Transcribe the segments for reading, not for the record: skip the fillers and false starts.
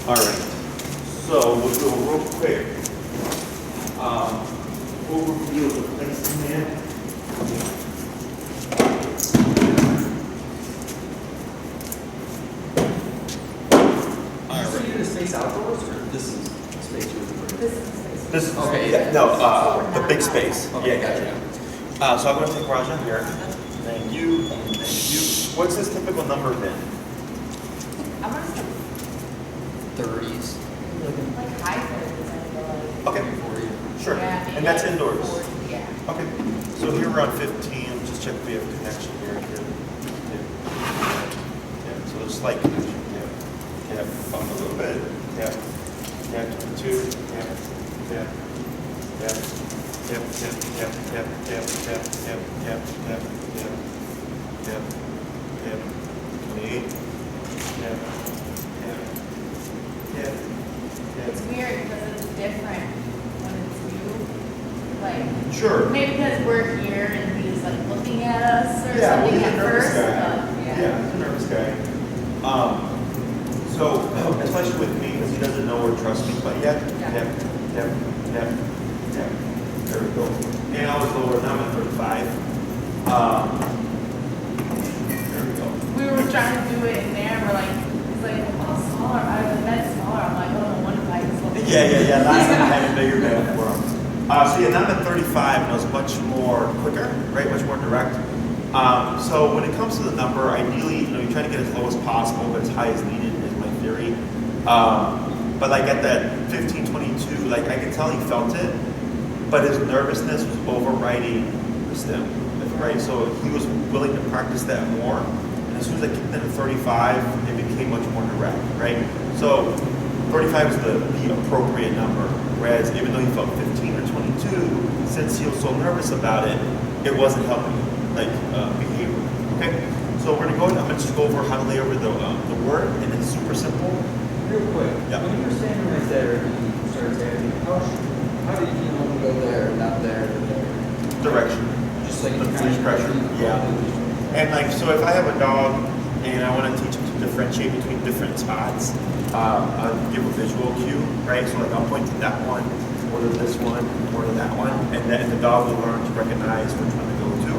All right. So we'll do a real quick overview of the placing there. All right. Is the space outdoors, or this is the space you're looking for? This is the space. This is Okay. yeah, no, the big space. Okay, Yeah, gotcha. So I'm going to take Raja here. Thank you. Thank you. What's his typical number then? I'm gonna say 30s. like high 30s, I feel like. Okay. 40. Sure. Yeah, maybe And that's like indoors. 40, yeah. Okay. So here we're on 15. Just check if we have a connection here. Yeah. So there's slight connection. Yeah. Bump a little bit. Yeah. 22. Yeah. 28. It's weird because it's different when it's you. Like, Sure. maybe because we're here and he's like looking at us or Yeah, well, something he's a at nervous first. guy. But, Yeah, he's a nervous guy. So, especially with me, because he doesn't know or trust me quite yet. Yeah. There we go. And I was lower, now I'm at 35. There we go. we were trying to do it in there. We're like, it's like, oh, smaller. I was that's smaller. I'm like, oh, no wonder why he's looking. Yeah. Last time I had a bigger bed for him. So yeah, now I'm at 35, and it was much more quicker, right? Much more direct. So when it comes to the number, ideally, you try to get as low as possible, but as high as needed is my theory. But like at that 15, 22, like I could tell he felt it, but his nervousness was overriding the stim, right? So he was willing to practice that more. And as soon as I kicked in at 35, it became much more direct, right? So 35 is the appropriate number. Whereas even though he felt 15 or 22, since he was so nervous about it, it wasn't helping behavior. Okay? So we're gonna go. I'm gonna just go over how to lay over the word, and it's super simple. Real quick, Yeah. when you were standing right there and you started saying, how did you know to go there, not there, or there? Direction. Just like The leash pressure. Yeah. And so if I have a dog and I want to teach him to differentiate between different spots, I'll give a visual cue, right? So I'll point to that one, or to this one, or to that one, and then the dog will learn to recognize which one to go to.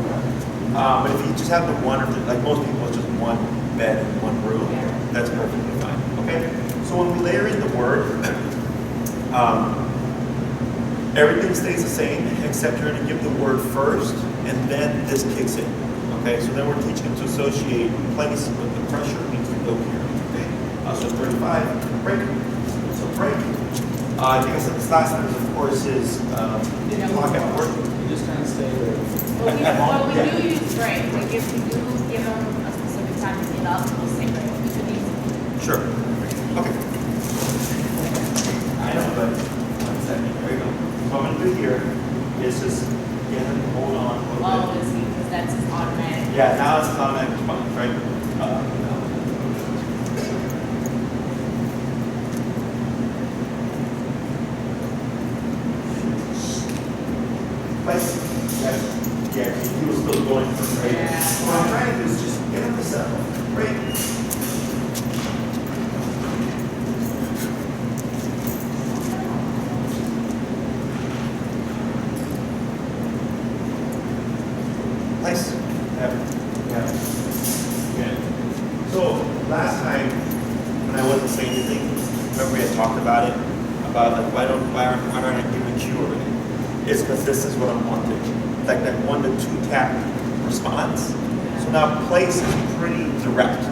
But if you just have the one, or like most people, it's just one bed and one room, that's perfectly fine. Okay? So when we layer in the word, everything stays the same, except you're going to give the word first, and then this kicks in. Okay, so then we're teaching him to associate place with the pressure means to go here. Okay, so 35, break. So break. I think I said this last time, of course, is clock at work. You just kind of stay there. Well, we do use break. Like if we do give them a specific time to get up, we'll say break. We could use Sure. Okay. I know, but 1 second. There you go. So what I'm going to do here is just get him to hold on a little bit. all of this because that's his automatic. Yeah, now it's an automatic response, right? Yeah, he was still going for right? Yeah. So what I'm trying to do is just get him to settle, right? Nice. Yeah. So last time when I wasn't saying anything, remember we had talked about it, about like why aren't I giving a cue already? It's because this is what I'm wanting. Like that 1 to 2 tap response. So now place is pretty direct.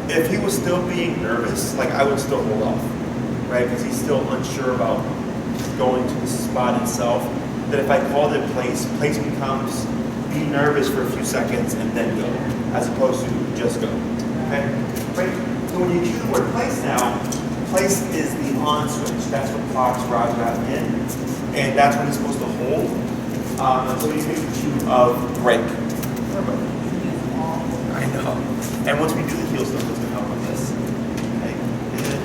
If he was still being nervous, like I would still hold off, right? Because he's still unsure about going to the spot itself. That if I called it place becomes be nervous for a few seconds and then go, as opposed to just go. Okay? Right? So when you cue the word place now, place is the on switch. That's what clocks Raja in. And that's what he's supposed to hold. Until you make the cue of break. I know. And once we do the heel stuff, it's going to help with this. Okay? And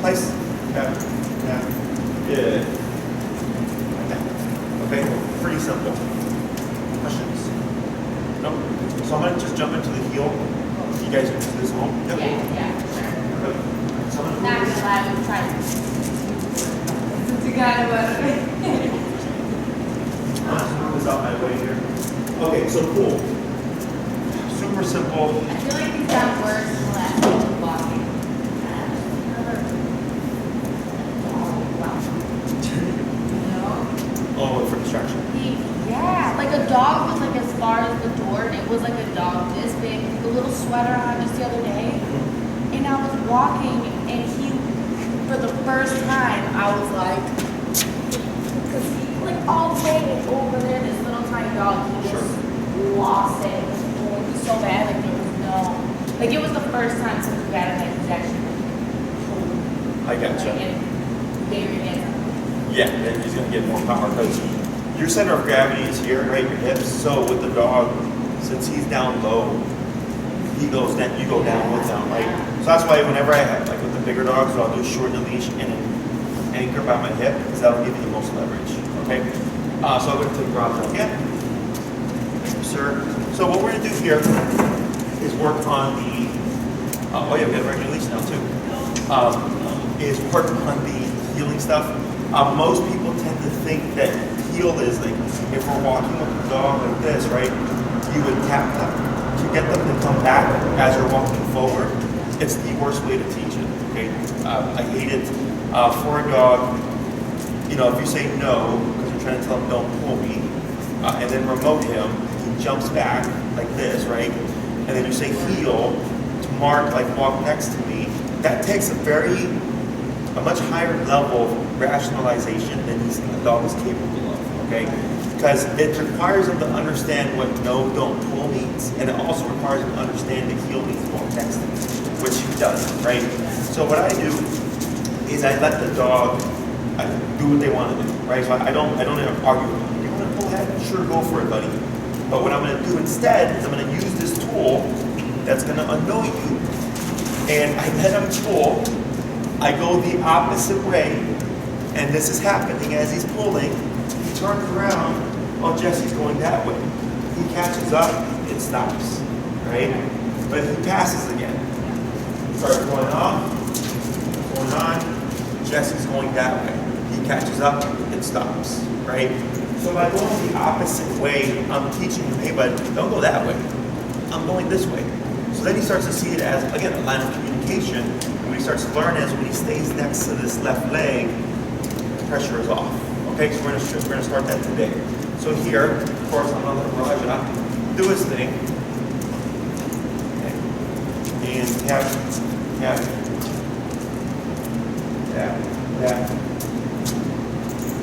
place. Yeah. Okay? Pretty simple. Questions? No? So I'm going to just jump into the heel. You guys can do this home? Yep. Yeah, sure. Good. Someone Not who gonna lie, we tried to kind of move this out my way here. Okay, so cool. Super simple. I feel like he's got worse than the last one walking. Oh, for distraction. Yeah, like a dog was like as far as the door, and it was like a dog this big, with a little sweater on just the other day. And I was walking, and he, for the first time, I was like, because he, like all the way over there, this little tiny dog, he just lost it. It was going so bad, like there was no, like it was the first time since we got him that he's actually I gotcha. and very handsome. Yeah, then he's gonna get more power because your center of gravity is here, right? Your hips. So with the dog, since he's down low, he goes down, you go down with him, right? So that's why whenever I have, like with the bigger dogs, what I'll do is shorten the leash and then anchor by my hip because that'll give you the most leverage, okay? So I'm gonna take Rob down again. Thank you, sir. So what we're gonna do here is work on the, oh yeah, we have a regular leash now too. Is work on the healing stuff. Most people tend to think that heel is like, if we're walking with a dog like this, right, you would tap them to get them to come back as you're walking forward. It's the worst way to teach it, okay? I hate it. For a dog, you know, if you say no, because you're trying to tell him don't pull me, and then remote him, he jumps back like this, right? And then you say heel to mark, like walk next to me. That takes a much higher level of rationalization than the dog is capable of, okay? Because it requires them to understand what no, don't pull means, and it also requires them to understand the heel means walk next to me, which he doesn't, right? So what I do is I let the dog do what they want to do, right? So I don't even argue with them. You want to pull ahead? Sure, go for it, buddy. But what I'm going to do instead is I'm going to use this tool that's going to annoy you, and I let him pull. I go the opposite way, and this is happening as he's pulling. He turns around, oh, Jesse's going that way. He catches up, it stops, right? But he passes again. Starts going on, Jesse's going that way. He catches up, it stops, right? So by going the opposite way, I'm teaching him, hey, bud, don't go that way. I'm going this way. So then he starts to see it as, again, a line of communication. What he starts to learn is when he stays next to this left leg, the pressure is off. Okay, so we're gonna start that today. So here, of course, I'm gonna let Raja do his thing. Okay. And tap, tap, tap, tap,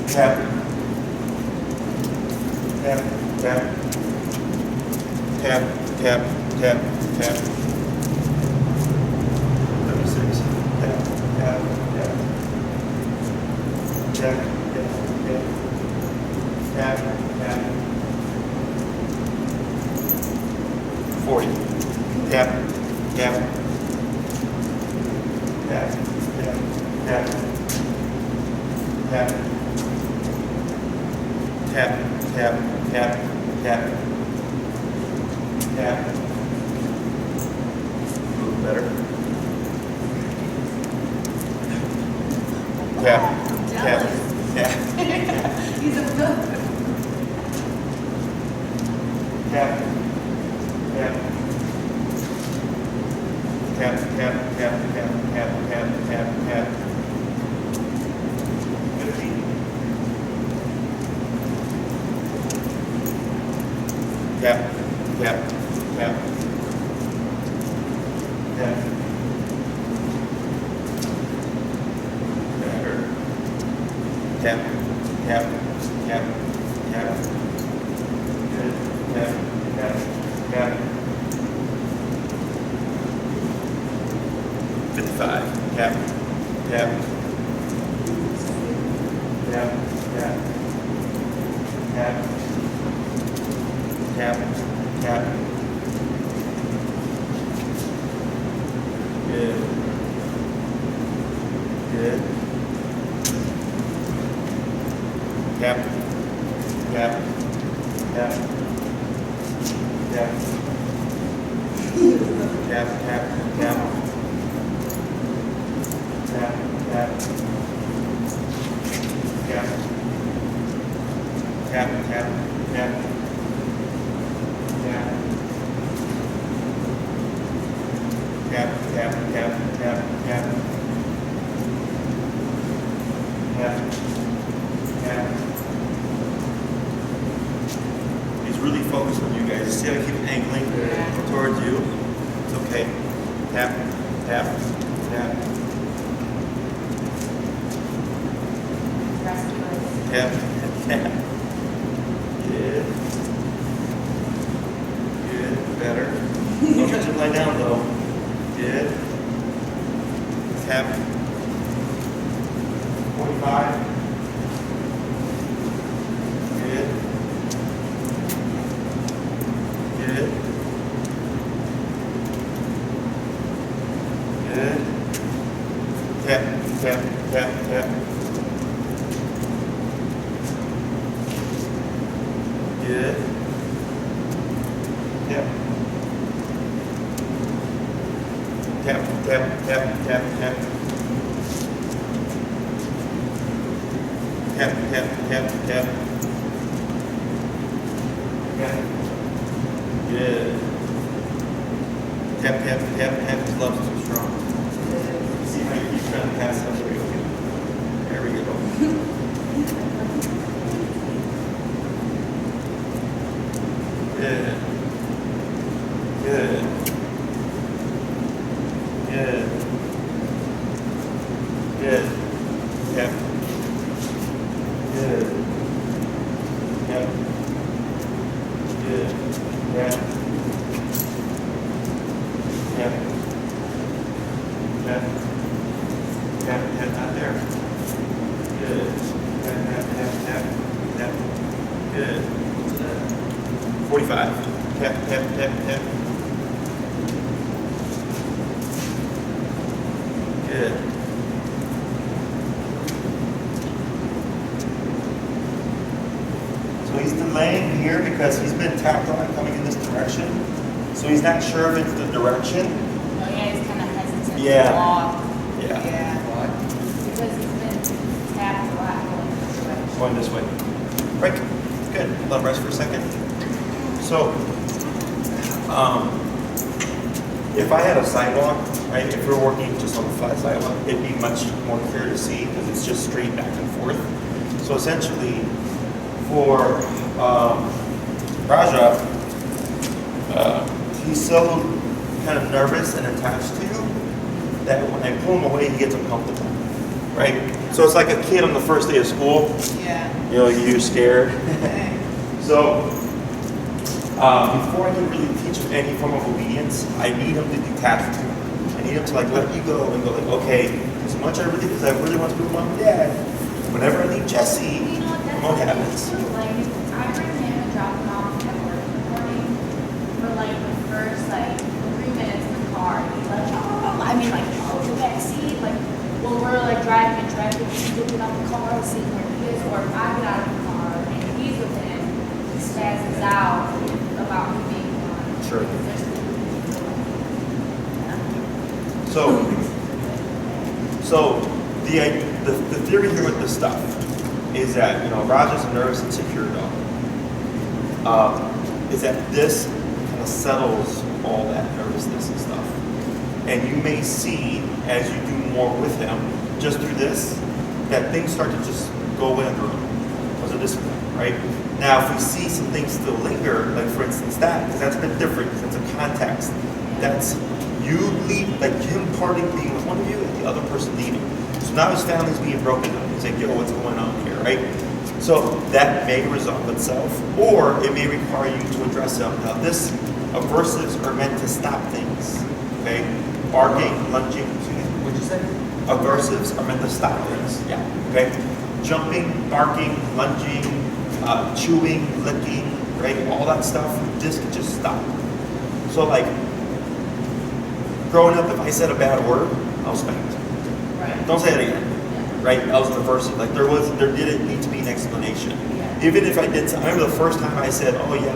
tap, tap, tap, tap, tap, tap, tap. 36. Tap, tap, tap. Tap, tap, tap. Tap, tap. 40. Tap, tap. Tap, tap, tap. Tap. Tap, tap, tap, tap. Tap. A little better. Tap, tap, tap. He's a good. Tap, tap. Tap, tap, tap, tap, tap, tap, tap, tap. 50. Tap, tap, tap. Tap. Better. Tap, tap, tap, tap. Good. Tap, tap, tap. 55. Tap, tap. Tap, tap. Tap. Tap, tap. Good. Good. Tap, tap, tap, tap, tap, tap, tap, see how I keep angling towards you? It's okay. Tap, tap, tap. Tap, tap. Good. Good. Better. Don't touch it lie down though. Good. Tap. 45. Good. Good. Good. Tap, tap, tap, tap. Good. Tap. Tap, tap, tap, tap, tap. Tap, tap, tap, tap. Tap. Good. Tap, tap, tap, tap. His love's too strong. See how you keep trying to pass up. There we go. Good. Good. Good. Good. Yep. Good. Yep. Good. Yep. Yep. Yep. Yep. Yep. Not there. Good. Yep. Yep. Yep. Yep. Yep. Good. 45. Tap, tap, tap, tap. Good. So he's delaying here because he's been tapped on coming in this direction. So he's not sure if it's the direction. Oh yeah, he's kind of hesitant Yeah. to walk. Yeah. Yeah. Why? Because he's been tapped a lot going this direction. Going this way. Right. Good. Let him rest for a second. So, if I had a sidewalk, right, if we're working just on a flat sidewalk, it'd be much more clear to see because it's just straight back and forth. So essentially, for Raja, he's so kind of nervous and attached to you that when I pull him away, he gets uncomfortable, right? So it's like a kid on the first day of school. Yeah. You know, you're scared. So, before I can really teach him any form of obedience, I need him to detach from you. I need him to like let you go and go like, okay, as much because I really want to be with mom and dad. Whenever I leave Jesse, You know what, that's what happens? too. Like, I bring him and drop him off at work in the morning for like the first like 3 minutes in the car. He's like, oh, I mean like, oh, the back seat. Like, when we're like driving and traffic, he's looking out the car, seeing where he is, or if I get out of the car and he's with him, he spazzes out about me being gone. Sure. Because there's So the theory here with this stuff is that, you know, Raja's a nervous and secure dog. Is that this kind of settles all that nervousness and stuff. And you may see, as you do more with him, just through this, that things start to just go away on their own because of discipline, right? Now, if we see some things still linger, like for instance that, because that's a bit different, because it's a context. That's you leave, like him parting being with one of you and the other person leaving. So now his family's being broken up. He's like, yo, what's going on here, right? So that may resolve itself, or it may require you to address them. Now, aversives are meant to stop things, okay? Barking, lunging, What'd you say? aversives are meant to stop things, yeah, okay? Jumping, barking, lunging, chewing, licking, right? All that stuff, this can just stop. So like, growing up, if I said a bad word, I was spanked. Right. Don't say it again, Yeah. right? That was the first, like there didn't need to be an explanation. Yeah. Even if I did, I remember the first time I said, oh yeah,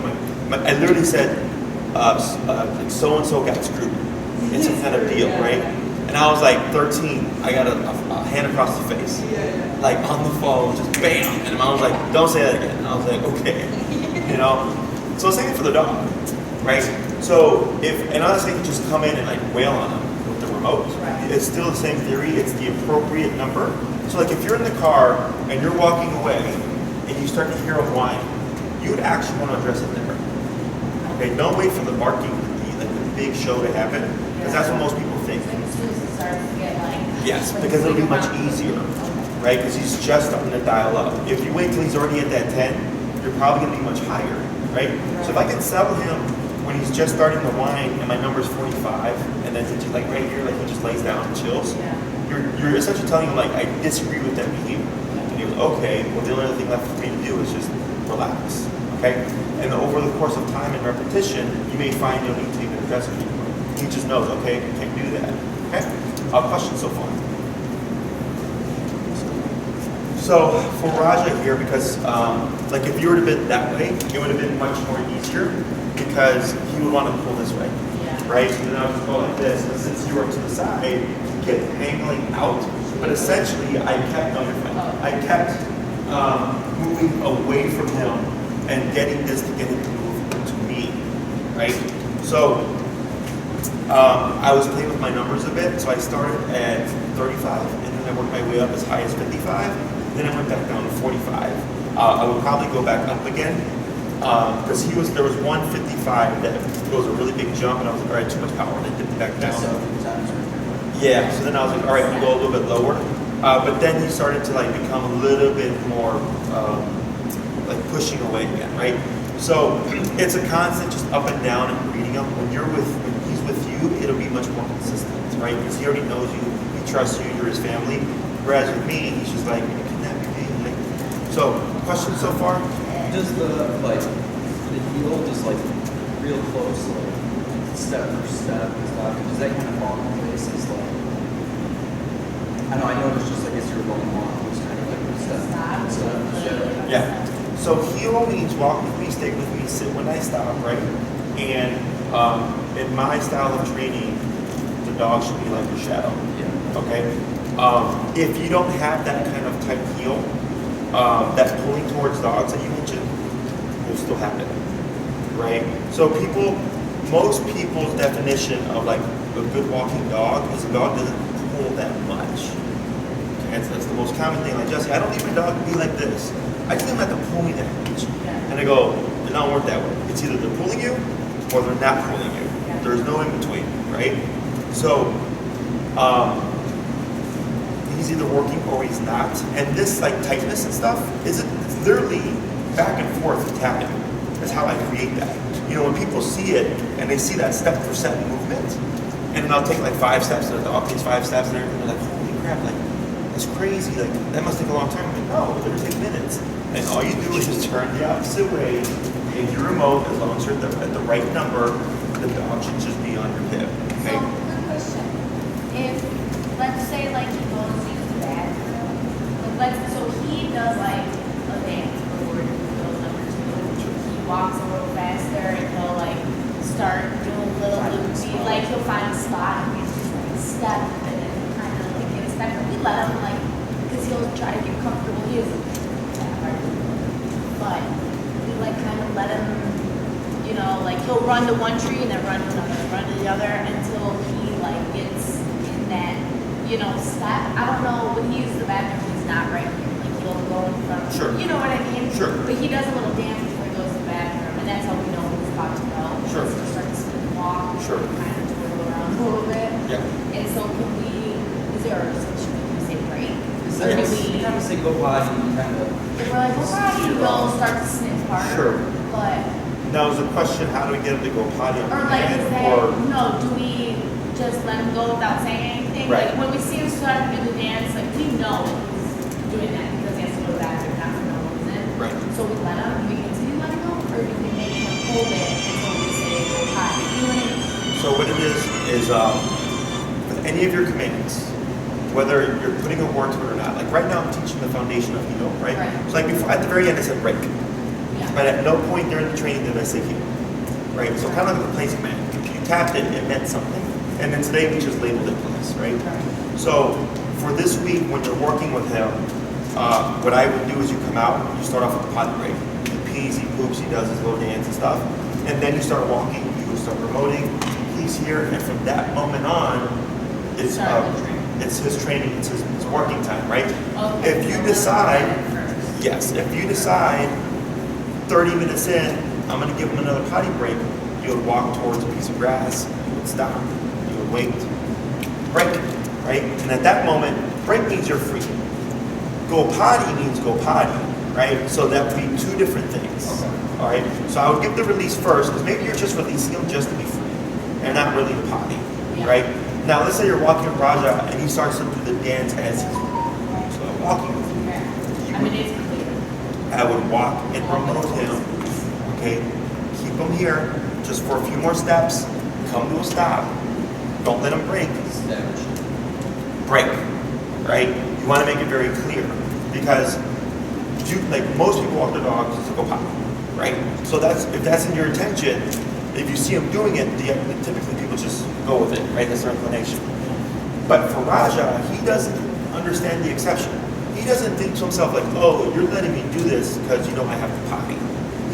I literally said, so-and-so got screwed. It's a kind of deal, right? And I was like 13, I got a hand across the face. Like on the phone, just bam. And mom was like, don't say that again. And I was like, okay. You know? So same for the dog, right? So and I'm not saying just come in and like wail on them with the remote. Right. It's still the same theory, it's the appropriate number. So like if you're in the car and you're walking away and you start to hear a whine, you would actually want to address it there. Okay, Okay, don't wait for the barking to be like the big show to happen, because that's what most people think. Like as soon as it starts to get like. Yes, like because it'll be much around. easier, Okay. right? Because he's just starting to dial up. If you wait till he's already at that 10, you're probably gonna be much higher, right? So if I can settle him when he's just starting to whine and my number's 45, and then he just like right here, like he just lays down and chills, Yeah. you're essentially telling him like, I disagree with that behavior. And he goes, okay, well the only other thing left for me to do is just relax, okay? And over the course of time and repetition, you may find you don't need to even address it anymore. He just knows, okay, I can't do that, okay? Question so far. So for Raja here, because like if you were to bid that way, it would have been much more easier because he would want to pull this way, Yeah. right? So then I would just go like this, and since you were to the side, you get angling out. But essentially, I kept moving away from him and getting this to get him to move to me, right? So I was playing with my numbers a bit, so I started at 35, and then I worked my way up as high as 55, then I went back down to 45. I would probably go back up again, because there was 155 that goes a really big jump, and I was like, all right, too much power, and I dipped it back down. Yeah, so then I was like, all right, we'll go a little bit lower. But then he started to like become a little bit more like pushing away again, right? So it's a constant just up and down and reading him. When he's with you, it'll be much more consistent, right? Because he already knows you, he trusts you, you're his family. Whereas with me, he's just like, you kidnapping me. Like, so questions so far? Does the heel just like real close, like step for step, does that kind of fall in place as like, I know it's just like as you're going along, it's kind of like step. Yeah. So heel means walk with me, stay with me, sit when I stop, right? And in my style of training, the dog should be like a shadow. Yeah. Okay. If you don't have that kind of tight heel, that pulling towards dogs that you mentioned will still happen, right? So most people's definition of like a good walking dog is a dog doesn't pull that much. Okay, that's the most common thing. Like Jesse, I don't need my dog to be like this. I just need them to pull me that much. And I go, it don't work that way. It's either they're pulling you or they're not pulling you. There's no in between, right? So he's either working or he's not. And this like tightness and stuff it's literally back and forth tapping. That's how I create that. You know, when people see it and they see that step for step movement, and then I'll take like 5 steps and the dog takes 5 steps and they're like, holy crap, like that's crazy. Like that must take a long time. I'm like, no, it'll take minutes. And all you do is just turn the opposite way, take your remote, as long as you're at the right number, the dog should just be on your hip. Okay? So, good question. If, let's say, like, he goes to use the bathroom, so he does, like, a dance before he goes number 2. He walks a little faster, and he'll, like, start doing little loopy, like, he'll find a spot, and he's just, like, step, and then he'll kind of, like, get a step, and we let him, like, because he'll try to get comfortable. He is that hard to do. But we, like, kind of let him, you know, like he'll run to one tree and then run to another, run to the other until he like gets in that, you know, step. I don't know, when he uses the bathroom, he's not right here. Like he'll go in front of, Sure. you know what I mean? Sure. But he does a little dance before he goes to the bathroom, and that's how we know he's about to go. Sure. He'll start to spin and walk, Sure. kind of twirl around a little bit. Yeah. And so is there a should we say break? Or do we kind of say go potty and kind of. If we're like, well, probably we'll start to sniff harder. Sure. But Now is the question, how do we get him to go potty on or the like, hand, is that, or no, do we just let him go without saying anything? Right. Like, when we see him start to do the dance, like, we know he's doing that because he has to go to the bathroom, not for no reason. Right. So we let him, do we continue letting him, or do we make him hold it until we say go potty? You know what I mean? So what it is with any of your commands, whether you're putting a word to it or not, like right now I'm teaching the foundation of heel, right? Right. So like before, at the very end I said break, Yeah. but at no point during the training did I say heel, right? So kind of like a place command. If you tapped it, it meant something. And then today we just labeled it place, right? So for this week, when you're working with him, what I would do is you come out, you start off with the potty break. He pees, he poops, he does his little dance and stuff. And then you start walking, you start promoting, he's here, and from that moment on, it's his training, it's his working time, right? Okay. If you decide, if you decide 30 minutes in, I'm gonna give him another potty break, you would walk towards a piece of grass, you would stop, you would wait, break, right? And at that moment, break means you're free. Go potty means go potty, right? So that would be two different things. Okay. All right. So I would give the release first, because maybe you're just releasing him just to be free, and not really a potty, Yeah. right? Now let's say you're walking with Raja and he starts to do the dance as he's walking with you. I mean, it's clear. I would walk and promote him. Okay, keep him here just for a few more steps. Come to a stop. Don't let him break. Break, right? You want to make it very clear because like most people walk their dogs to go potty, right? So if that's in your intention, if you see him doing it, typically people just go with it, right? That's their inclination. But for Raja, he doesn't understand the exception. He doesn't think to himself like, oh, you're letting me do this because you know I have to potty.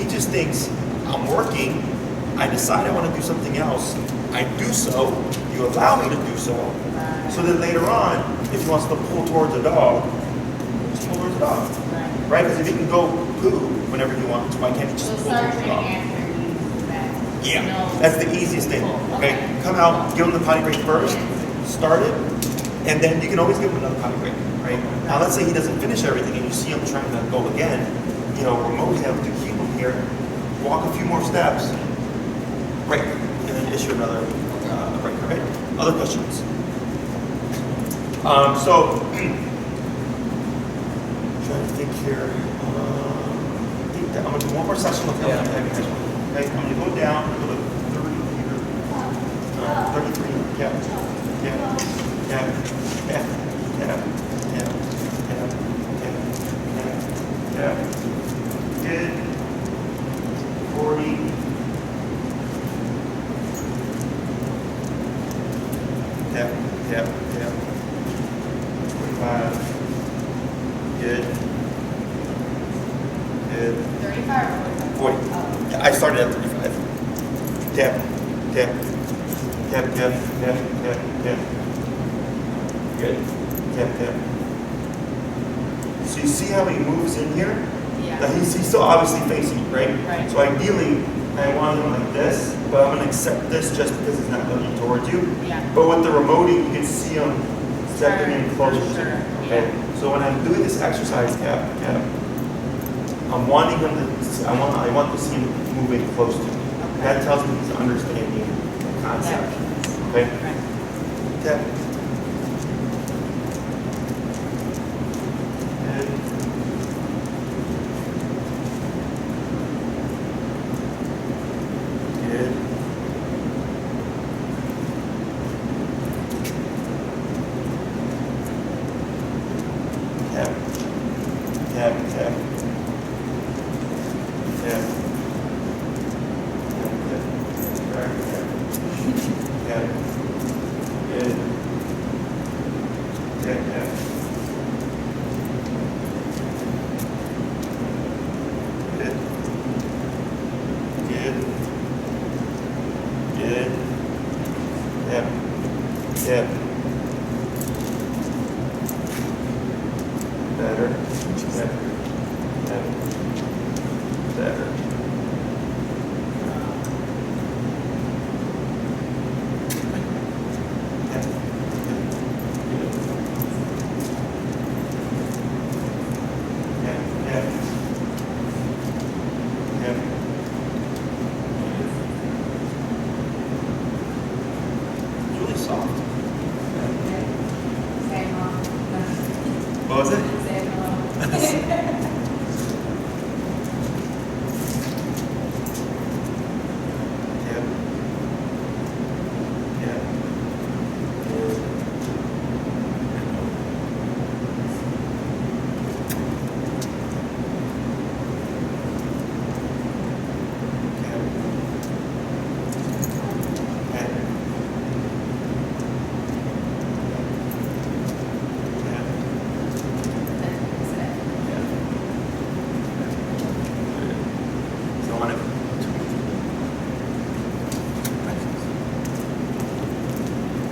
He just thinks, I'm working, I decide I want to do something else, I do so, you allow me to do so, so that later on, if he wants to pull towards a dog, just pull towards a dog, right? Because if he can go poo whenever he wants, why can't he just pull towards the dog? Yeah, that's the easiest thing, okay? Come out, give him the potty break first, start it, and then you can always give him another potty break, right? Now let's say he doesn't finish everything and you see him trying to go again, remote him to keep him here, walk a few more steps, break, and then issue another break, all right? Other questions? Trying to think here. I think that I'm gonna do one more session with him. Yeah. Okay, I'm gonna go down, I'm gonna go to 30 here. 33, yeah. Good. 40. Yeah. 45. Good. 35 or 40. Yeah, I started at 35. Tap. Good. Tap. So you see how he moves in here? Yeah. Now he's still obviously facing you, right? Right. So ideally, I want him like this, but I'm going to accept this just because he's not looking towards you. Yeah. But with the remoting, you can see him stepping in closer to Sure. you. Okay? Yeah. So when I'm doing this exercise, Cap, I'm wanting him to, I want to see him moving close to me. Okay. That tells me he's understanding the concept. Okay? Right. Tap. Good. Tap. Better. It's really soft. What was it?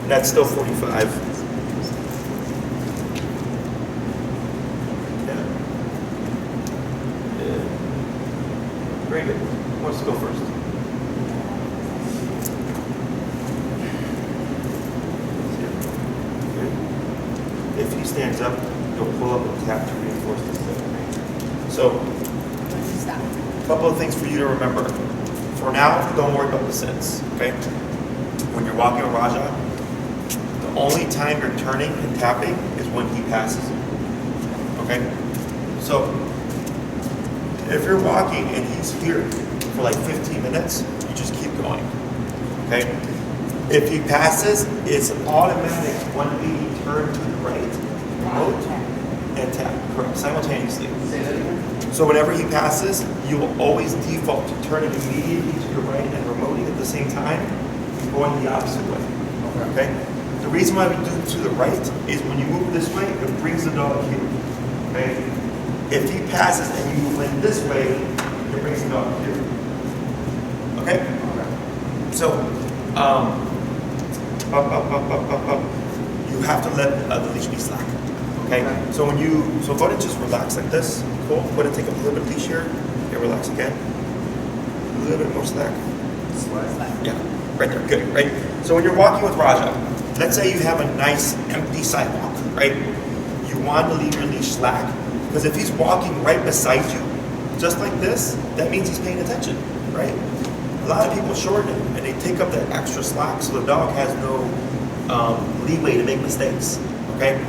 That's still 45. Yeah. Very good. Who wants to go first? stands up, you'll pull up and tap to reinforce the sit. So, Stop. a couple of things for you to remember. For now, don't worry about the sits, okay? When you're walking with Raja, the only time you're turning and tapping is when he passes you, okay? So, if you're walking and he's here for like 15 minutes, you just keep going, okay? If he passes, it's automatic 180 turn to the right, remote, and tap, correct, simultaneously. Say that again. So whenever he passes, you will always default to turning immediately to your right and remoting at the same time, and going the opposite way, okay? The reason why we do it to the right is when you move this way, it brings the dog here, okay? If he passes and you move in this way, it brings the dog here, okay? So, you have to let the leash be slack, okay? So when you, so go ahead and just relax like this, cool? Go ahead and take a little bit of leash here, okay, relax again. A little bit more slack. Yeah, right there, good, right? So when you're walking with Raja, let's say you have a nice empty sidewalk, right? You want to leave your leash slack, because if he's walking right beside you, just like this, that means he's paying attention, right? A lot of people shorten it, and they take up that extra slack, so the dog has no leeway to make mistakes, okay?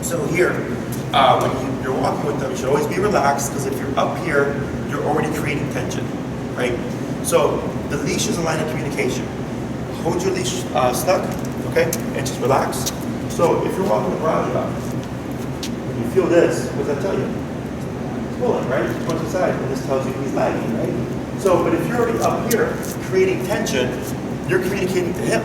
So here, when you're walking with them, you should always be relaxed, because if you're up here, you're already creating tension, right? So the leash is a line of communication. Hold your leash stuck, okay, and just relax. So if you're walking with Raja, when you feel this, what does that tell you? It's pulling, right? It's going to the side, and this tells you he's lagging, right? So, but if you're already up here creating tension, you're communicating to him,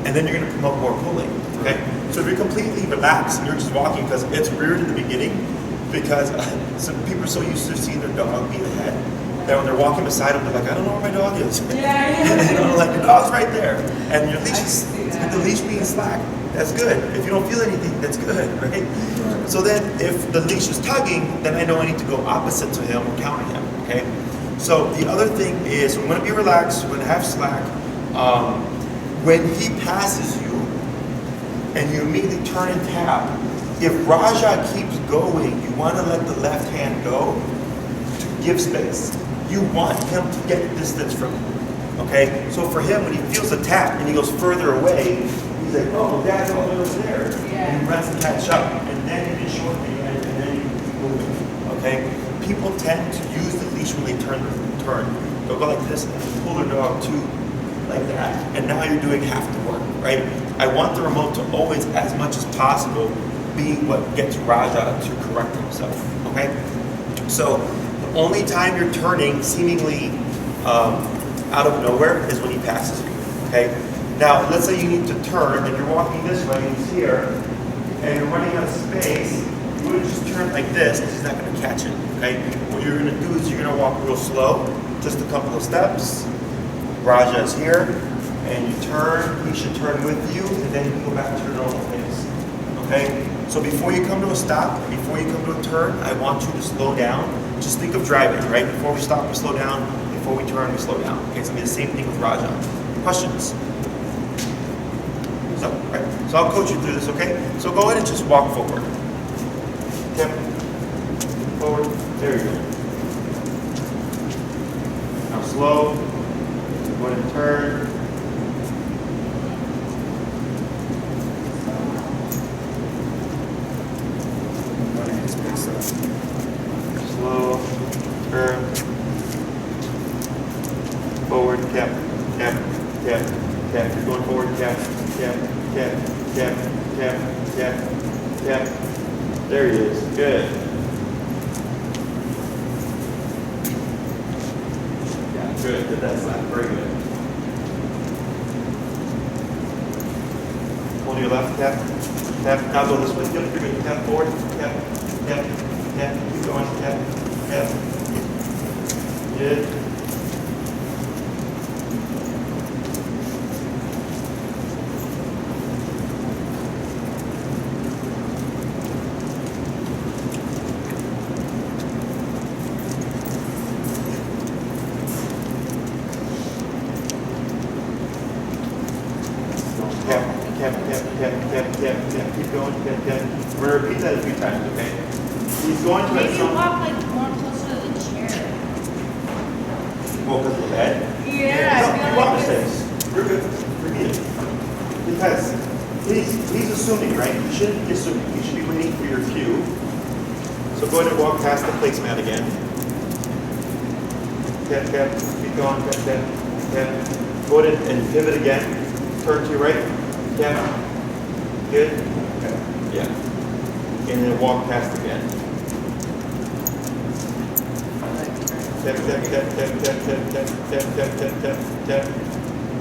and then you're going to promote more pulling, okay? So if you're completely relaxed and you're just walking, because it's weird in the beginning, because some people are so used to seeing their dog be ahead, that when they're walking beside them, they're like, I don't know where my dog is. Yeah. You know, like your dog's right there, and your leash is, with the leash being slack, that's good. If you don't feel anything, that's good, right? So then, if the leash is tugging, then I know I need to go opposite to him or counter him, okay? So the other thing is, we're gonna be relaxed, we're gonna have slack. When he passes you, and you immediately turn and tap, if Raja keeps going, you wanna let the left hand go to give space. You want him to get distance from you, okay? So for him, when he feels a tap and he goes further away, he's like, oh, Dad's all the way over there. And he runs to catch up, and then you can shorten again, and then you can keep moving, okay? People tend to use the leash when they turn. They'll go like this and pull their dog too, like that. And now you're doing half the work, right? I want the remote to always, as much as possible, be what gets Raja to correct himself, okay? So the only time you're turning seemingly out of nowhere is when he passes you, okay? Now, let's say you need to turn and you're walking this way and he's here, and you're running out of space, you would just turn like this because he's not gonna catch it, okay? What you're gonna do is you're gonna walk real slow, just a couple of steps. Raja is here, and you turn, he should turn with you, and then you can go back to your normal pace, okay? So before you come to a stop, before you come to a turn, I want you to slow down. Just think of driving, right? Before we stop, we slow down. Before we turn, we slow down. Okay, it's gonna be the same thing with Raja. Questions? So, right. So I'll coach you through this, okay? So go ahead and just walk forward. Tip. Forward. There you go. Now slow. Go ahead and turn. Slow, turn, forward, tap, tap, tap, tap. You're going forward, tap, tap, tap, tap, tap, tap, tap. There he is. Good. Yeah, good. Did that slap. Very good. Hold your left, tap, tap. Now go this way. Yep, you're good. Tap forward, tap, tap, tap. Keep going, tap, tap. Good. tap, tap, tap, tap, tap, tap, keep going, tap, tap. We're gonna repeat that a few times, okay? He's going to Maybe some, walk like more closer to the chair. well, because of the bed. Yeah, No, I you feel walk like the it's... steps. You're good. Repeat it. Because he's assuming, right? You shouldn't be assuming. You should be waiting for your cue. So go ahead and walk past the placemat again. Tap, tap, keep going, tap, tap, tap. Go ahead and pivot again. Turn to your right. Tap. Good. Okay. Yeah. And then walk past again. Tap, tap, tap, tap, tap, tap, tap, tap, tap, tap, tap, tap,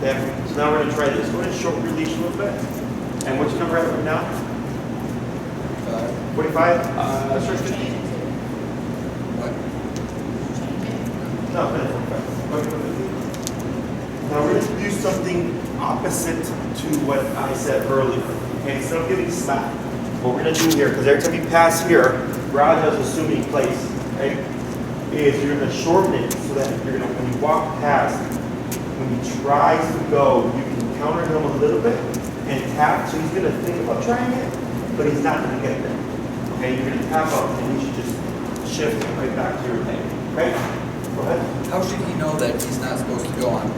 tap. So now we're gonna try this. Go ahead and shorten your leash a little bit. And what's your number right now? 45? Search 50? No, 45. Now we're going to do something opposite to what I said earlier. Okay, instead of giving slack, what we're going to do here, because every time you pass here, Raja's assuming place, right? Is you're going to shorten it so that you're going to, when you walk past, when he tries to go, you can counter him a little bit and tap. So he's going to think about trying it, but he's not going to get there. Okay, you're going to tap up and you should just shift right back to your leg. Okay? Go ahead. How should he know that he's not supposed to go on?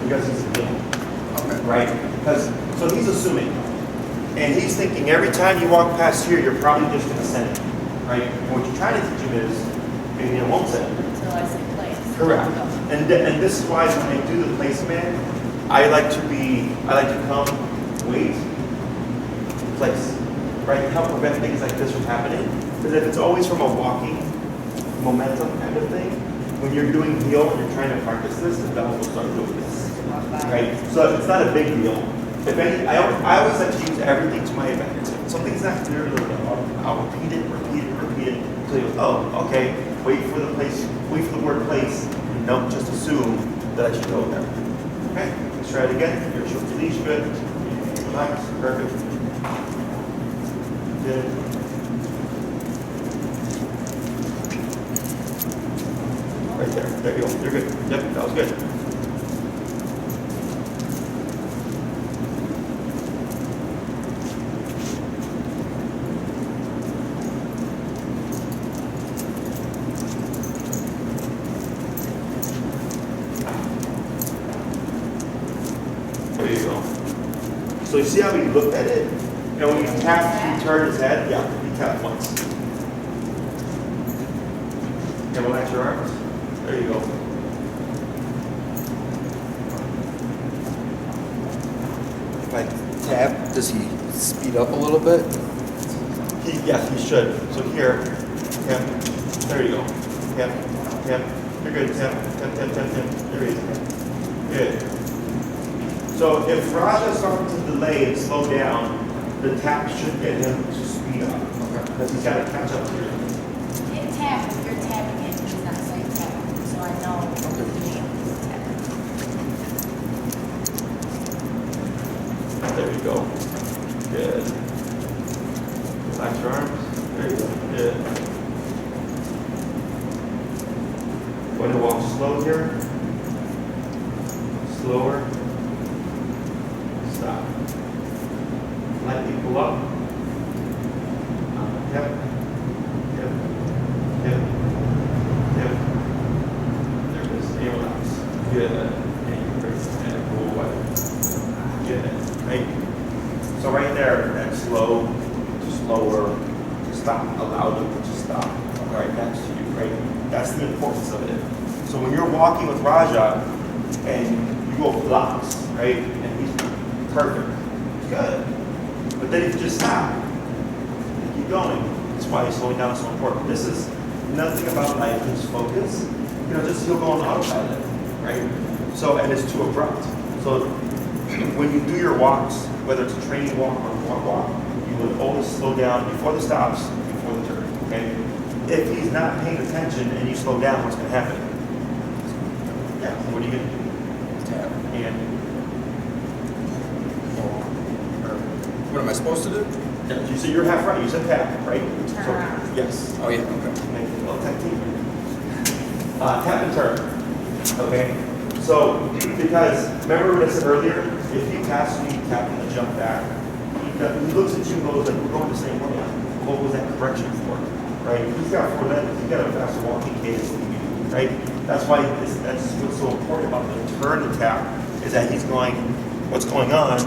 Because he's a game. Okay. Right? Because, so he's assuming. And he's thinking every time you walk past here, you're probably just going to send it. Right? And what you're trying to teach him is, maybe it won't send it. Until I say place. Correct. And this is why when I do the placement, I like to come, wait, place. Right? To help prevent things like this from happening. Because if it's always from a walking momentum kind of thing, when you're doing heel and you're trying to practice this, the dog will start doing this. Right? So it's not a big deal. If any, I always like to use everything to my advantage. If something's not clear to the dog, I'll repeat it until he goes, oh, okay, wait for the word place, and don't just assume that I should go there. Okay, let's try it again. Your short leash, good. Relax, perfect. Good. Right there you go. You're good. Yep, that was good. There you go. So you see how he looked at it? And when you tap, he turned his head. Yeah, he tapped once. And relax your arms. There you go. If I tap, does he speed up a little bit? Yes, he should. So here, tap. There you go. Tap, tap. You're good. Tap, tap, tap, tap, tap. There he is. Good. So if Raja starts to delay and slow down, the tap should get him to speed up. Okay. Because he's got to catch up here. It tap, if you're tapping it, he's not saying tap. So I know what you're doing. There you go. Good. Relax your arms. There you go. Good. Going to walk slow here. Slower. Stop. Lightly pull up. Yep. Yep. Yep. Yep. There it is. And relax. Good. And you bring and pull away. Good. Right. So right there, that slow to slower to stop. Allow them to just stop. All right, that's to you, right? That's the importance of it. So when you're walking with Raja and you go blocks, right? And he's perfect. It's good. But then if you just stop, and keep going. That's why slowing down is so important. This is nothing about life, just focus. You know, just he'll go on autopilot, right? So, and it's too abrupt. So when you do your walks, whether it's a training walk or a walk, you would always slow down before the stops, before the turn, okay? If he's not paying attention and you slow down, what's gonna happen? Yeah, so what are you gonna do? Tap. And What am I supposed to do? yeah, you said you're half right. You said tap, right? Turn So, around. yes. Oh, yeah, okay. Make it a little technique. Tap and turn. Okay. So because remember what I said earlier? If you pass me, tap and jump back. he looks at you and goes, like, we're going the same way. What was that correction for? Right? He's got 4 legs. He's got a faster walking cadence than you do, right? That's why that's what's so important about the turn attack is that he's going, what's going on?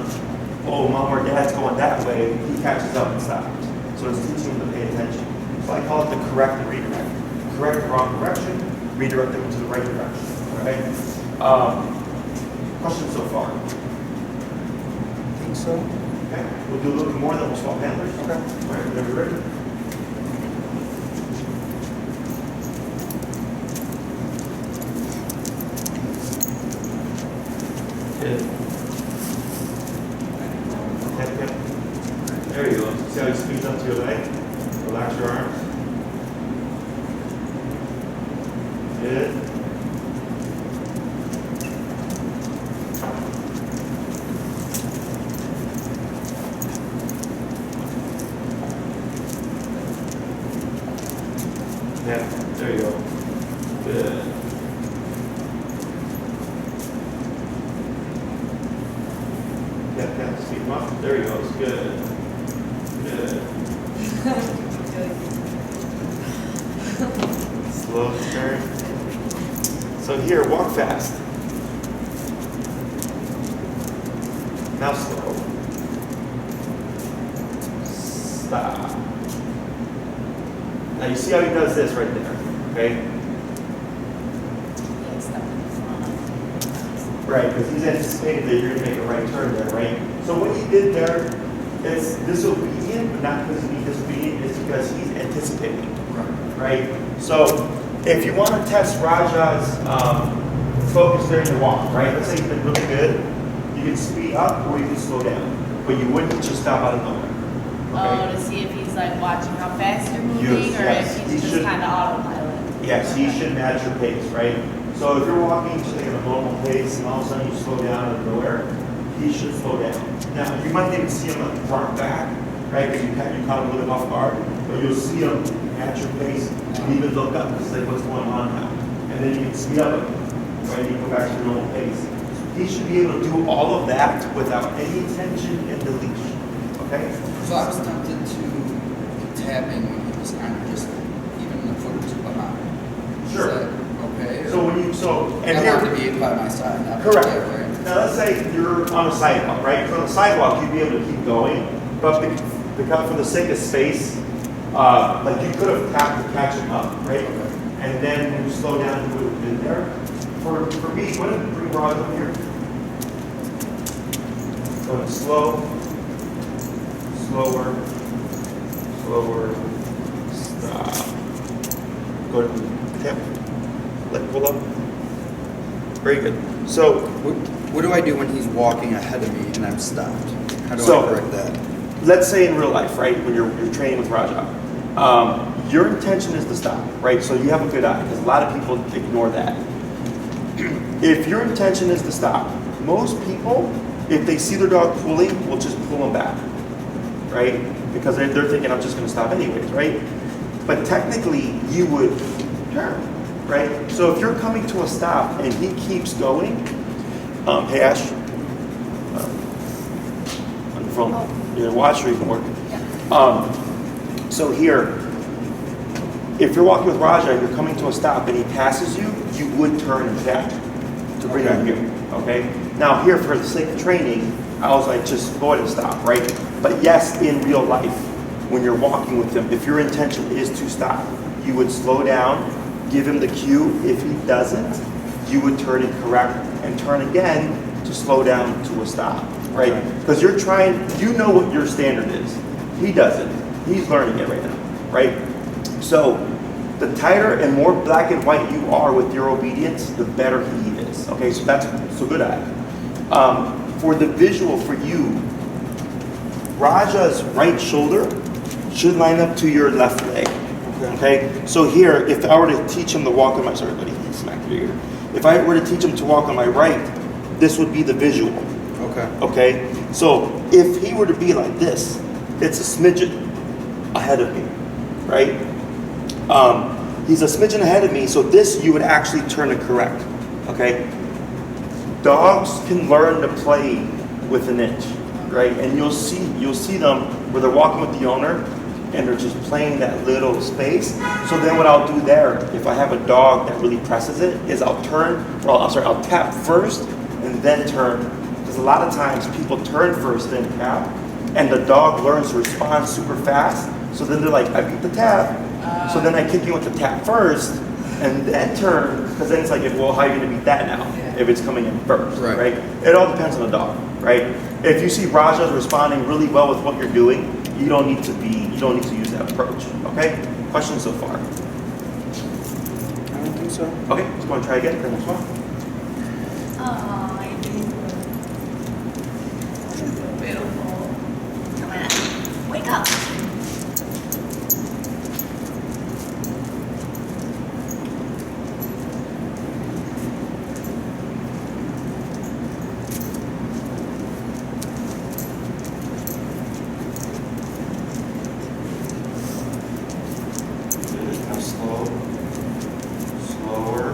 Oh, mom or dad's going that way. He catches up and stops. So it's teaching him to pay attention. So I call it the correct and redirect. Correct the wrong direction, redirect them to the right direction. All right? Questions so far? I think so. Okay. We'll do a little bit more, then we'll swap handlers. Okay. All right, whenever you're ready. Good. Okay. There you go. See how he speeds up to your leg? Relax your arms. Good. Yeah, there you go. Good. Yeah, speed him up. There he goes. Good. Good. Slow turn. So here, walk fast. Now slow. Stop. Now you see how he does this right there, okay? Right, because he's anticipating that you're going to make a right turn there, right? So what he did there is disobedient, but not because he's being disobedient, it's because he's anticipating, right? So if you want to test Raja's focus during the walk, right? Let's say he's been really good, you can speed up or you can slow down, but you wouldn't just stop out of nowhere. Okay? Oh, to see if he's like watching how fast you're moving, Yes, or if he's he just should- kind of autopilot. Yes, he should match your pace, right? So if you're walking just like at a normal pace and all of a sudden you slow down out of nowhere, he should slow down. Now, you might even see him like drop back, right? Because you caught him a little bit off guard, but you'll see him at your pace and even look up and say what's going on now. And then you can speed up, right? You go back to your normal pace. He should be able to do all of that without any tension in the leash, okay? So I was tempted to tapping when he was kind of just even a foot or two behind. Sure. Is that okay? So when you, and I here, want to be by my side. Not correct. there, right? Now let's say you're on a sidewalk, right? So on the sidewalk, you'd be able to keep going, but because for the sake of space, like you could have tapped to catch him up, right? And then when you slow down, you would have been there. For me, what did bring Rod up here? Going slow, slower, slower, stop. Go to tap, let pull up. Very good. So, What do I do when he's walking ahead of me and I'm stopped? How do So- I correct that? let's say in real life, right, when you're training with Raja, your intention is to stop, right? So you have a good eye, because a lot of people ignore that. If your intention is to stop, most people, if they see their dog pulling, will just pull them back, right? Because they're thinking, I'm just going to stop anyways, right? But technically, you would turn, right? So if you're coming to a stop and he keeps going, hey Ash, on the phone, you're gonna watch or you can work. So here, if you're walking with Raja and you're coming to a stop and he passes you, you would turn and tap to bring him here, okay? Now here, for the sake of training, I was like, just go ahead and stop, right? But yes, in real life, when you're walking with him, if your intention is to stop, you would slow down, give him the cue. If he doesn't, you would turn and correct and turn again to slow down to a stop, right? Because you're trying, you know what your standard is. He doesn't. He's learning it right now, right? So the tighter and more black and white you are with your obedience, the better he is. Okay, so that's so good at it. For the visual for you, Raja's right shoulder should line up to your left leg. Okay, so here, if I were to teach him to walk on my, sorry buddy, he smacked your ear. If I were to teach him to walk on my right, this would be the visual. Okay. Okay, so if he were to be like this, it's a smidgen ahead of me, right? He's a smidgen ahead of me, so this you would actually turn to correct, okay? Dogs can learn to play with an inch, right? And you'll see them where they're walking with the owner and they're just playing that little space. So then what I'll do there, if I have a dog that really presses it, is I'll tap first and then turn. Because a lot of times people turn first, then tap, and the dog learns to respond super fast. So then they're like, I beat the tap. So then I kick you with the tap first and then turn, because then it's like, well, how are you gonna beat that now if it's coming in first, right? It all depends on the dog, right? If you see Raja's responding really well with what you're doing, you don't need to use that approach, okay? Questions so far? I don't think so. Okay, just want to try again, next one. Oh, you're so beautiful. Come on, wake up. Slower.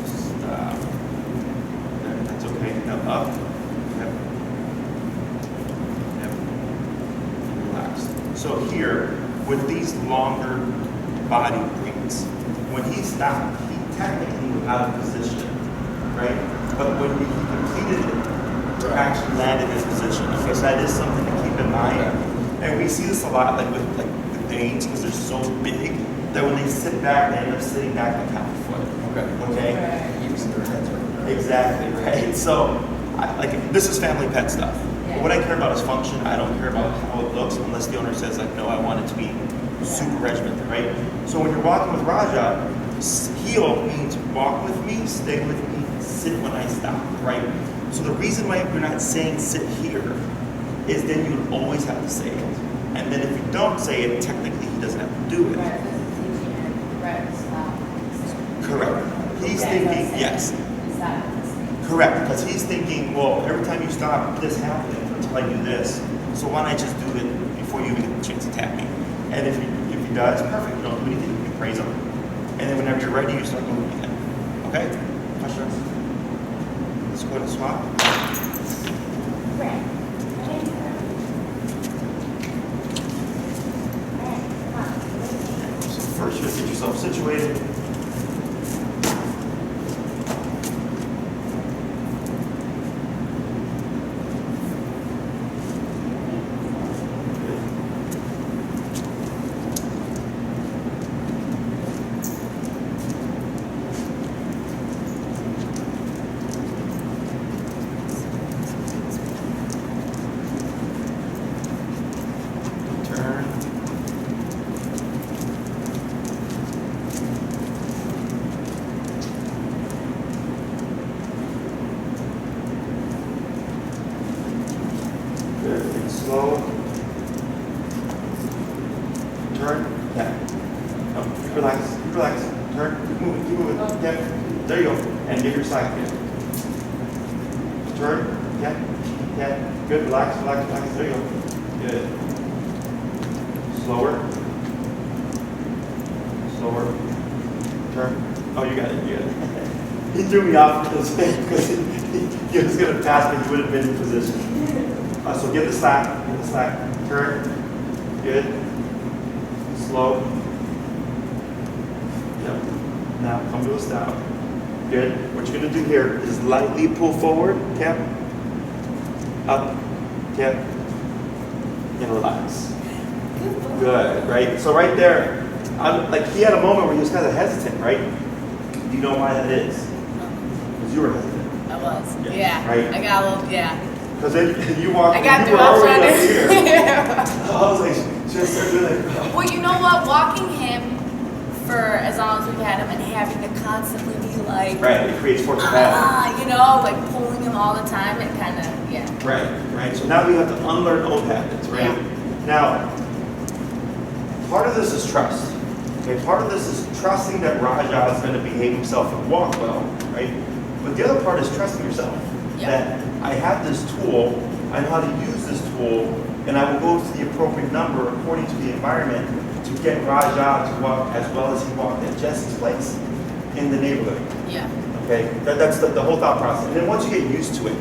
Stop. That's okay. Now up. Yep. Relax. So here, with these longer body breaks, when he stopped, he technically was out of position, right? But when he completed it, he actually landed in his position. Okay, so that is something to keep in mind. And we see this a lot, like with Danes, because they're so big that when they sit back, they end up sitting back like half a foot. Okay. Using their heads right. Exactly, right? So, this is family pet stuff. But what I care about is function. I don't care about how it looks unless the owner says, like, no, I want it to be super regimented, right? So when you're walking with Raja, heel means walk with me, stay with me, sit when I stop, right? So the reason why you're not saying sit here is then you would always have to say it. And then if you don't say it, technically he doesn't have to do it. Correct. He's thinking, yes. Correct, because he's thinking, well, every time you stop, this happens until I do this. So why don't I just do it before you even get the chance to tap me? And if he does, perfect. You don't do anything, you praise him. And then whenever you're ready, you start moving again. Okay? Questions? Let's go ahead and swap. So first, you get yourself situated. Slow. Turn. Yeah. No, relax. Turn. Keep moving. Yeah. There you go. And give your side kick. Turn. Yeah. Good. Relax. There you go. Good. Slower. Turn. Oh, you got it. He threw me off because he was going to pass, but he would have been in position. So give the slack. Turn. Good. Slow. Yep. Now come to a stop. Good. What you're going to do here is lightly pull forward. Cap. Up. Cap. And relax. Good. Right. So right there, he had a moment where he was kind of hesitant, right? Do you know why that is? Because you were hesitant. I was. Yeah. Right. I got a little. Yeah. Because then you walked, I got you were already up here. yeah. I was like, just like, Well, you know what? Walking him for as long as we've had him and having to constantly be like, right, it creates force of habit. you know, like pulling him all the time and kind of, yeah. Right. So now we have to unlearn old habits, right? Yeah. Now, part of this is trust. Okay, part of this is trusting that Raja is going to behave himself and walk well, right? But the other part is trusting yourself. Yeah. That I have this tool, I know how to use this tool, and I will go to the appropriate number according to the environment to get Raja to walk as well as he walked at Jesse's place in the neighborhood. Yeah. Okay, that's the whole thought process. And then once you get used to it,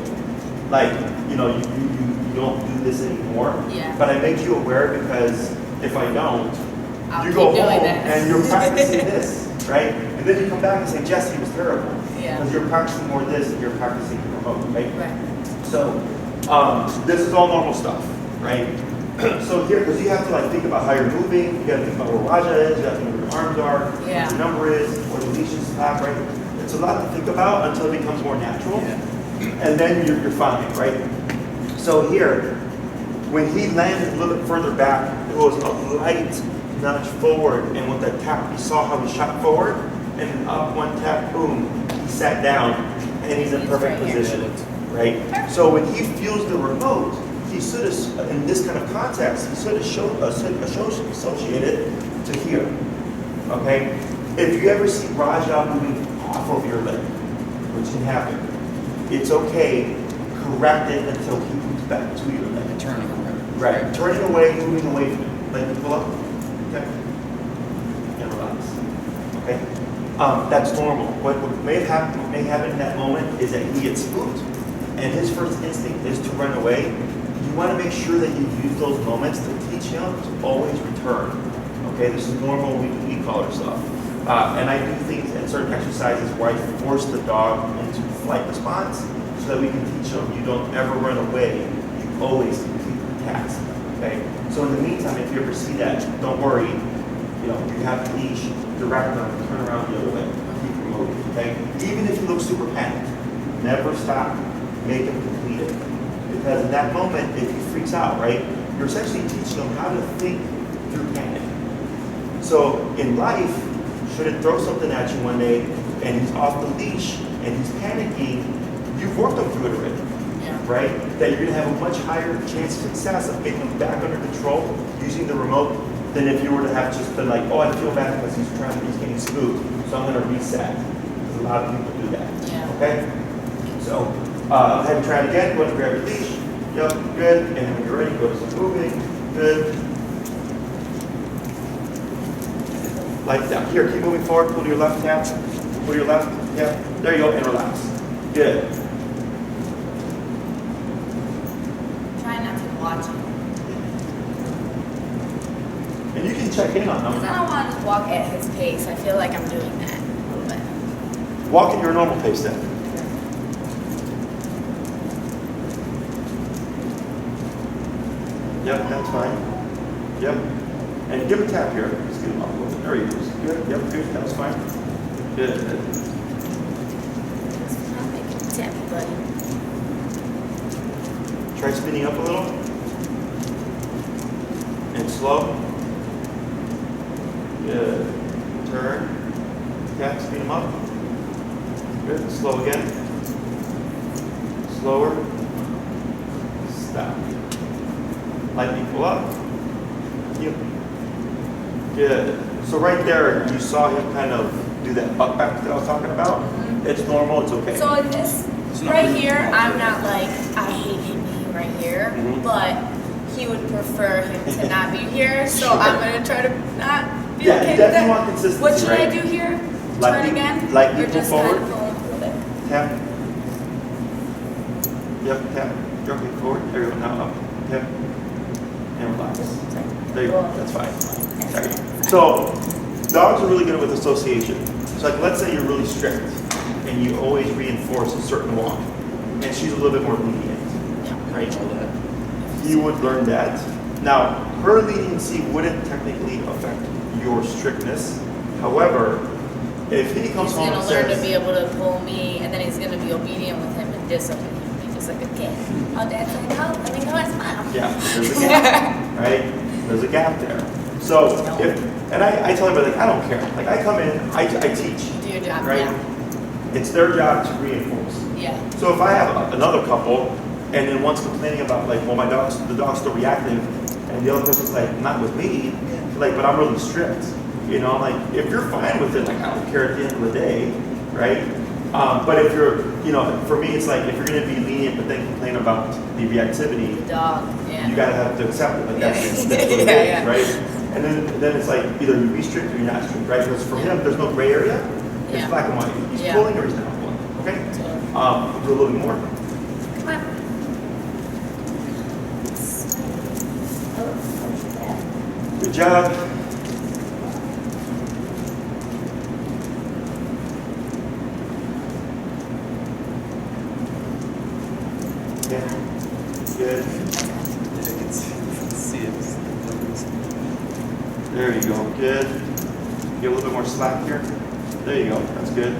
like, you know, you don't do this anymore. Yeah. But I make you aware because if I don't, I'll you keep go doing home this. and you're practicing this, right? And then you come back and say, Jesse was terrible. Yeah. Because you're practicing more this and you're practicing the remote, right? Right. So, this is all normal stuff, right? So here, because you have to like think about how you're moving, you got to think about where Raja is, you got to think where your arms are, Yeah. what your number is, where the leash is at, right? It's a lot to think about until it becomes more natural, and then you're fine, right? So here, when he landed a little bit further back, it was a light nudge forward, and with that tap, you saw how he shot forward, and then up one tap, boom, he sat down, and he's in He's perfect right here. position, right? So when he feels the remote, he should have, in this kind of context, he should have associated to here, okay? If you ever see Raja moving off of your leg, which can happen, it's okay, correct it until he moves back to your leg. Turning around. Right, turning away, moving away from it. Like you pull up, okay? And relax, okay? That's normal. What may happen in that moment is that he gets spooked, and his first instinct is to run away. You want to make sure that you use those moments to teach him to always return. Okay, this is normal we collar stuff. And I do things in certain exercises where I force the dog into flight response so that we can teach them you don't ever run away, you always complete the task. Okay? So in the meantime, if you ever see that, don't worry. You know, you have the leash, direct them, turn around the other way, keep moving. Okay? Even if you look super panicked, never stop, make him complete it. Because in that moment, if he freaks out, right, you're essentially teaching him how to think through panic. So in life, should it throw something at you one day and he's off the leash and he's panicking, you've worked him through it already, right? That you're gonna have a much higher chance of success of getting him back under control using the remote than if you were to have just been like, oh, I feel bad because he's getting spooked, so I'm gonna reset. Because a lot of people do that, okay? So, have him try it again, go ahead and grab your leash, yep, good, and when you're ready, go to some moving, good. Like that. Here, keep moving forward. Pull to your left tap. Pull to your left. Yeah. There you go. And relax. Good. Try not to watch him. And you can check in on Because them. I don't want to just walk at his pace. I feel like I'm doing that a little bit. Walk at your normal pace then. Yep, that's fine. Yep. And give a tap here. Just give him up a little bit. There he goes. Good. Yep, good. That was fine. Good. I'll make him tap, buddy. Try spinning up a little. And slow. Good. Turn. Tap, speed him up. Good. Slow again. Slower. Stop. Lightly pull up. Yep. Good. So right there, you saw him kind of do that buck back that I was talking about. It's normal. It's okay. So in this, right here, I'm not like, I hate him being right here, but he would prefer him to not be here, so Sure. I'm going to try to not be Yeah, okay you with definitely that. want consistency, What should I right? do here? Lightly- Turn again? lightly Or pull just forward. kind of pull a little bit? Tap. Yep, tap. Dropping forward. There you go. Now up. Tap. And relax. There you go. That's fine. Okay. So, dogs are really good with association. So, like, let's say you're really strict and you always reinforce a certain walk, and she's a little bit more lenient, right? You would learn that. Now, her leniency wouldn't technically affect your strictness. However, if he comes He's home going and to learn to says, be able to pull me, and then he's going to be obedient with him and disobedient. He's just like a kid. Oh, Dad's like, oh, let me go ask Mom. yeah, there's a gap, right? There's a gap there. So, and I tell everybody, like, I don't care. Like, I come in, I teach, Do your job, right? It's their job to reinforce. Yeah. So if I have another couple, and then one's complaining about, like, well, the dog's still reactive, and the other person's like, not with me, like, but I'm really strict. You know, like, if you're fine with it, like, I don't care at the end of the day, right? But if you're, you know, for me, it's like, if you're going to be lenient but then complain about the reactivity, The dog, yeah. you got to have to accept it. Like, that's what it is, right? And then it's like, either you be strict or you're not strict, right? Because for him, there's no gray area. It's Yeah. black and white. He's Yeah. pulling or he's not pulling, okay? Totally. Do a little bit more. Come on. job. Yeah. Good. Yeah, I can see it. There you go. Good. Get a little bit more slack here. There you go. That's good.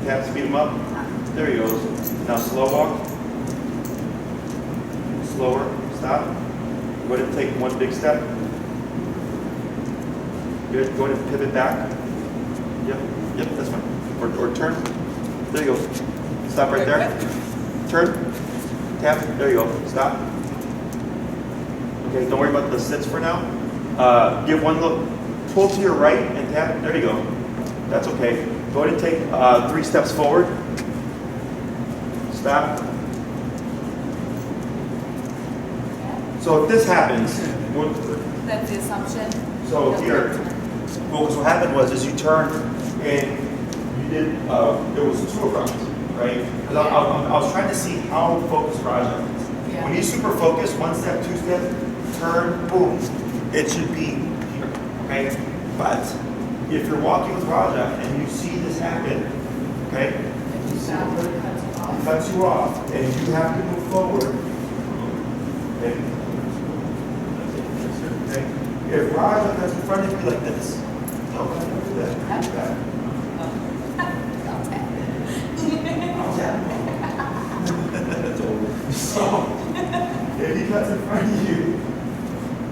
Tap, speed him up. There he goes. Now slow walk. Slower. Stop. Go ahead and take one big step. Good. Go ahead and pivot back. Yep. Yep. That's fine. Or turn. There you go. Stop right there. Turn. Tap. There you go. Stop. Okay. Don't worry about the sits for now. Give one look. Pull to your right and tap. There you go. That's okay. Go ahead and take 3 steps forward. Stop. So if this happens, That's the assumption. so here, what happened was is you turned and you did, there was 2 around, right? Because I was trying to see how focused Raja is. Yeah. When you super focus, 1 step, 2 step, turn, boom. It should be here, okay? But if you're walking with Raja and you see this happen, okay? You see it cuts you off and you have to move forward, okay? Okay? If Raja cuts in front of you like this, no, don't do that. Do that. I'll tap. So, if he cuts in front of you,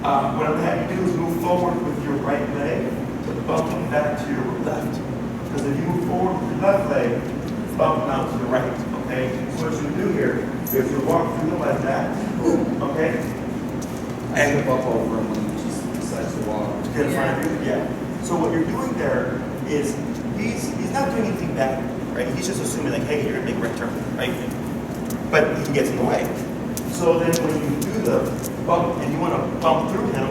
what I'm having you do is move forward with your right leg to bump him back to your left. Because if you move forward with your left leg, bump now to the right, okay? So what you do here is you walk through like that, okay? I slip up over him when he just decides to walk. To get in front of you, yeah. So what you're doing there is he's not doing anything bad, right? He's just assuming like, hey, you're gonna make a right turn, right? But he gets in the way. So then when you do the bump and you want to bump through him,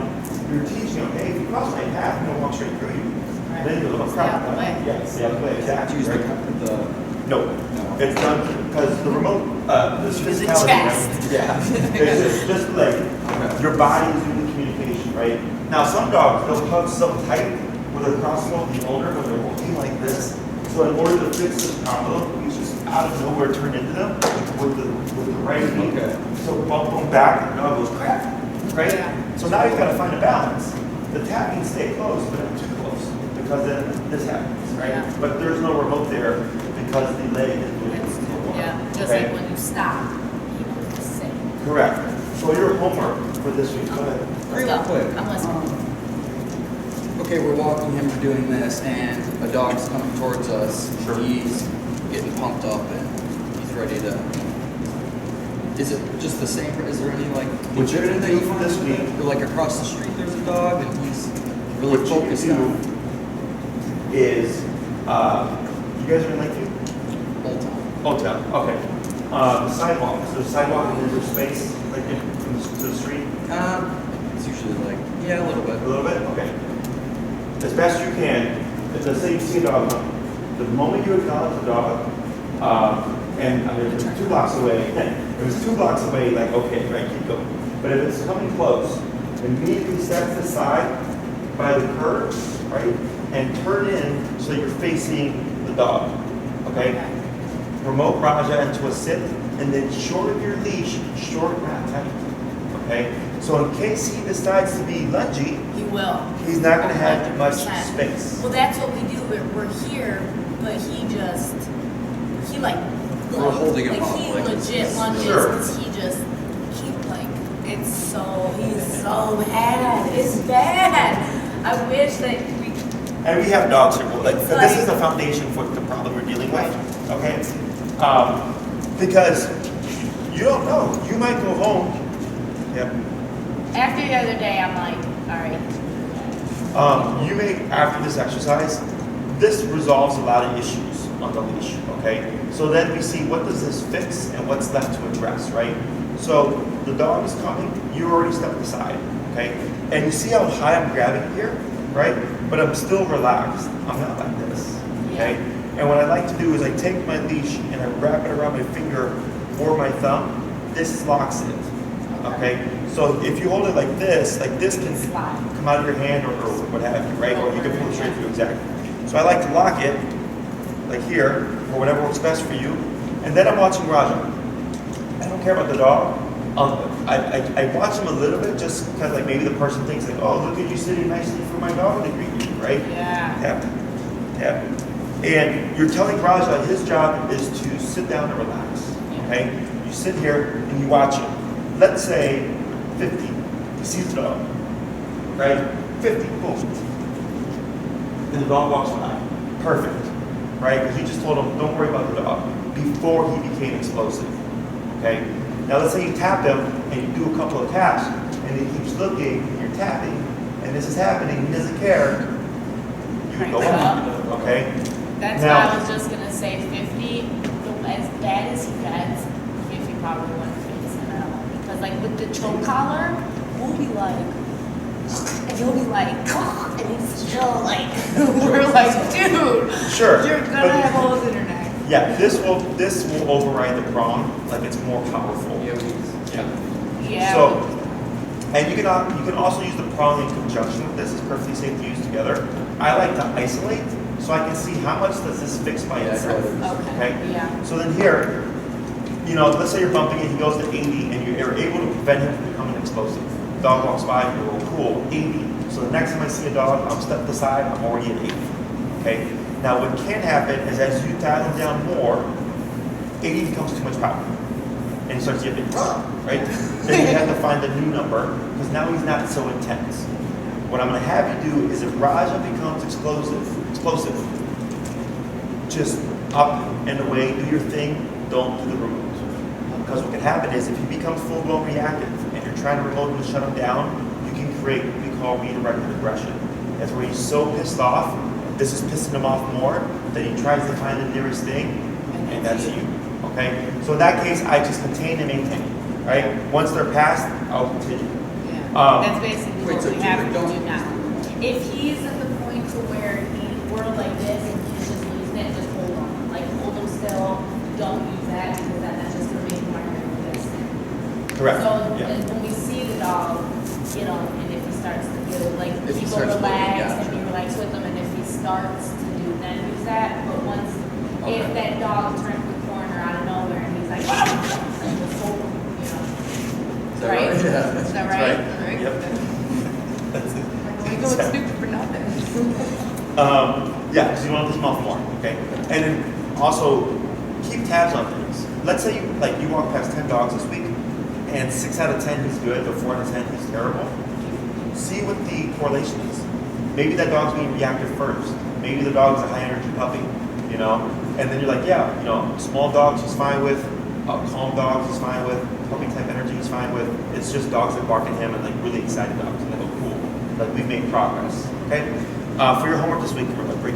you're teaching him, hey, if you cross my path, I'm gonna walk straight through you. Right. Then you're a little crap. Stay out the way. Yeah, stay out the way, exactly. Use Right? the No, No. it's done because the remote, this Use the physicality, chest. yeah, it's just like your body is doing the communication, right? Now some dogs, they'll hug so tight where they're crossing over the owner when they're walking like this. So in order to fix this combo, he's just out of nowhere turn into them with the right knee. Okay. So bump them back and the dog goes crap, right? Yeah. So now you've got to find a balance. The tap means stay close, but not too close because then this happens, right? Yeah. But there's no remote there because the leg is doing It's, the yeah, just okay? like when you stop, he knows to sit. Correct. So your homework for this week, go ahead. Let's Real go. quick. I'm listening. Okay, we're walking him, we're doing this, and a dog's coming towards us. Sure. He's getting pumped up and he's ready to. Is it just the same? Is there any like? What you're gonna that do you for find this with it? week- Or like across the street, there's a dog and he's really What you can focused do on is, you guys are in Lakeview? Old Town. Old Town, okay. The sidewalk, is there a sidewalk in your space, like from the street? It's usually like a little bit. A little bit? Okay. As best you can, let's say you see a dog, the moment you acknowledge the dog, and I mean, if it's 2 blocks away, if it's 2 blocks away, like, okay, right, keep going. But if it's coming close, immediately step to the side by the curb, right? And turn in so you're facing the dog, okay? Remote Raja into a sit, and then shorten your leash, shorten that tight, okay? So in case he decides to be lungy, He will. he's not gonna have much 100%. space. Well, that's what we do. We're here, but he like. We're holding him like, up, he like, legit lunges Sure. because he's so bad. It's bad. I wish that we. And we have dogs here, like, It's this is like- the foundation for the problem we're dealing with, okay? Because you don't know, you might go home, yep. After the other day, I'm like, all right. You may, after this exercise, this resolves a lot of issues on the leash, okay? So then we see what does this fix and what's left to address, right? So the dog is coming, you already stepped aside, okay? And you see how high I'm grabbing here, right? But I'm still relaxed. I'm not like this, okay? And what I like to do is I take my leash and I wrap it around my finger or my thumb. This locks it, Okay? So if you hold it like this can Slide. come out of your hand or what have you, right? Or you can pull it straight through, exactly. So I like to lock it, like here, or whatever works best for you. And then I'm watching Raja. I don't care about the dog. I watch him a little bit just because like maybe the person thinks like, oh, look at you sitting nicely for my dog to greet you, right? Yeah. Tap, tap. And you're telling Raja his job is to sit down and relax, okay? You sit here and you watch him. Let's say 50, he sees the dog, right? 50, boom. And the dog walks by, perfect, right? He just told him, don't worry about the dog, before he became explosive, okay? Now let's say you tap him and you do a couple of taps and he keeps looking and you're tapping and this is happening, he doesn't care, you would go on, okay? That's Now- why I was just gonna say 50, as bad as he gets, 50 probably wouldn't fix him at all. Because like with the choke collar, we'll be like, and he'll be like, and he's still like, we're like, dude, Sure, you're gonna but- have holes in your neck. Yeah, this will override the prong, like it's more powerful. Yeah, Yeah. So, and you can also use the prong in conjunction with this. It's perfectly safe to use together. I like to isolate so I can see how much does this fix by Yeah, itself. Okay. Yeah. So then here, let's say you're bumping it, he goes to 80 and you're able to prevent him from becoming explosive. Dog walks by, you go, cool, 80. So the next time I see a dog, I'm stepped aside, I'm already at 80. Okay? Now what can happen is as you dial him down more, 80 becomes too much power. And he starts yipping, right? Then you have to find a new number because now he's not so intense. What I'm going to have you do is if Raja becomes explosive, just up and away, do your thing, don't do the remote. Because what can happen is if he becomes full-blown reactive and you're trying to remote him to shut him down, you can create what we call redirected aggression. That's where he's so pissed off, this is pissing him off more, that he tries to find the nearest thing, and that's you. Okay? So in that case, I just contain and maintain. Right? Once they're passed, I'll continue. Yeah. That's basically wait, what so we keep have it to going. do now. If he's at the point to where we're like this and he's just losing it, just hold on. Like hold him still. Don't use that because that's just gonna make him more nervous. Correct. So Yeah. and when we see the dog, and if he starts to feel like If he people starts relax looking, and gotcha. be relaxed with him, and if he starts to do then use that. But once if Okay. that dog turns the corner out of nowhere and he's like, oh, and just hold him, Is that Right? right? Yeah. Is that Right. right? Yep. That's it. We go stupid for nothing. Yeah, because you want to piss him off more, okay? And then also keep tabs on things. Let's say you walk past 10 dogs this week, and 6 out of 10 he's good, but 4 out of 10 he's terrible. See what the correlation is. Maybe that dog's being reactive first. Maybe the dog's a high energy puppy, And then you're like, yeah, small dogs he's fine with, calm dogs he's fine with, puppy type energy he's fine with. It's just dogs that bark at him and like really excited dogs. And they go, cool. Like we've made progress. Okay? For your homework this week, remember,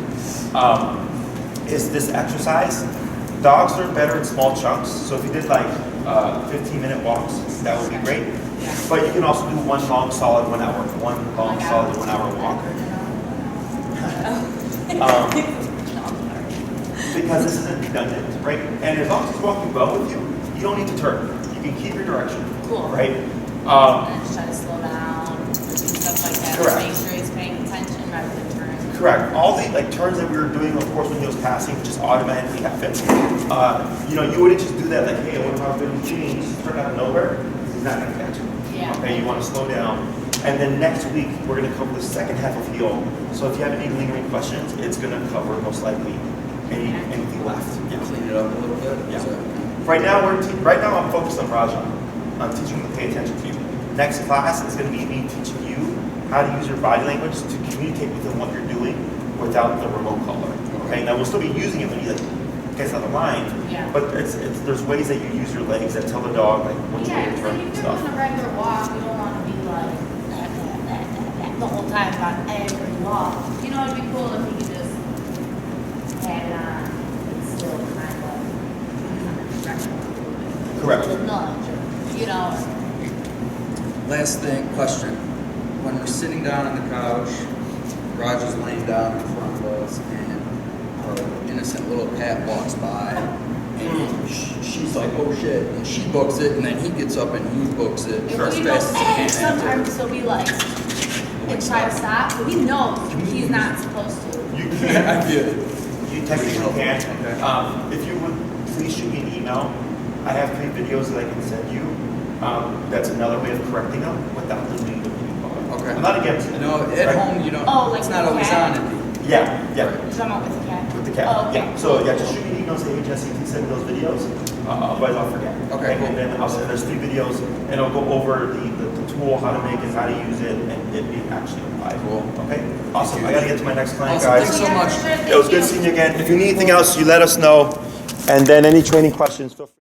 is this exercise. Dogs learn better in small chunks. So if you did like 15-minute walks, that would be great. Yeah. But you can also do one long solid 1 hour, one long solid 1 hour walk. Because this isn't redundant, right? And as long as he's walking well with you, you don't need to turn. You can keep your direction. Cool. Right? And just try to slow down, do stuff like that. Correct. Make sure he's paying attention rather than turning. Correct. All the turns that we were doing, of course, when he was passing, just automatically happen. You wouldn't just do that like, hey, what if I was doing change, turn out of nowhere? He's not going to catch it. Yeah. Okay, you want to slow down. And then next week, we're going to cover the second half of heal. So if you have any lingering questions, it's going to cover most likely anything left. Yeah. Clean it up a little bit. Yeah. So, Right now I'm focused on Raja. I'm teaching him to pay attention to you. Next class is going to be me teaching you how to use your body language to communicate with him what you're doing without the remote collar. Okay, now we'll still be using it when he gets on the line. Yeah. But there's ways that you use your legs that tell the dog like which way Yeah, to so turn if and you're stuff. doing a regular walk, you don't want to be like the whole time about every walk. It'd be cool if you could just had it on and still kind of direct a Correct. little nudge, last thing, question. When we're sitting down on the couch, Roger's laying down in front of us, and our innocent little Pat walks by, and she's like, oh shit, and she books it, and then he gets up and he books it And as we fast as he can. sometimes he'll be like, and try to stop, but he knows he's not supposed to. You I can, get it. you technically can. Okay. If you would, please shoot me an email. I have 3 videos that I can send you. That's another way of correcting them without losing the video. Okay. I'm not against it. No, at right? home you don't. Oh, like it's not the always cat? on it. Yeah, yeah. You're talking about with the cat? With the cat. Oh, okay. Yeah. So yeah, just shoot me an email. Say, hey Jesse, can you send me those videos? Otherwise I'll forget. Okay, And, cool. and then I'll send there's 3 videos, and it'll go over the tool, how to make it, how to use it, and it actually applies. Cool. Okay. Awesome. I gotta get to my next client, Awesome. guys. Thanks so Yeah, much. for sure. It was good seeing you again. If you need anything else, you let us know. And then any training questions, feel free.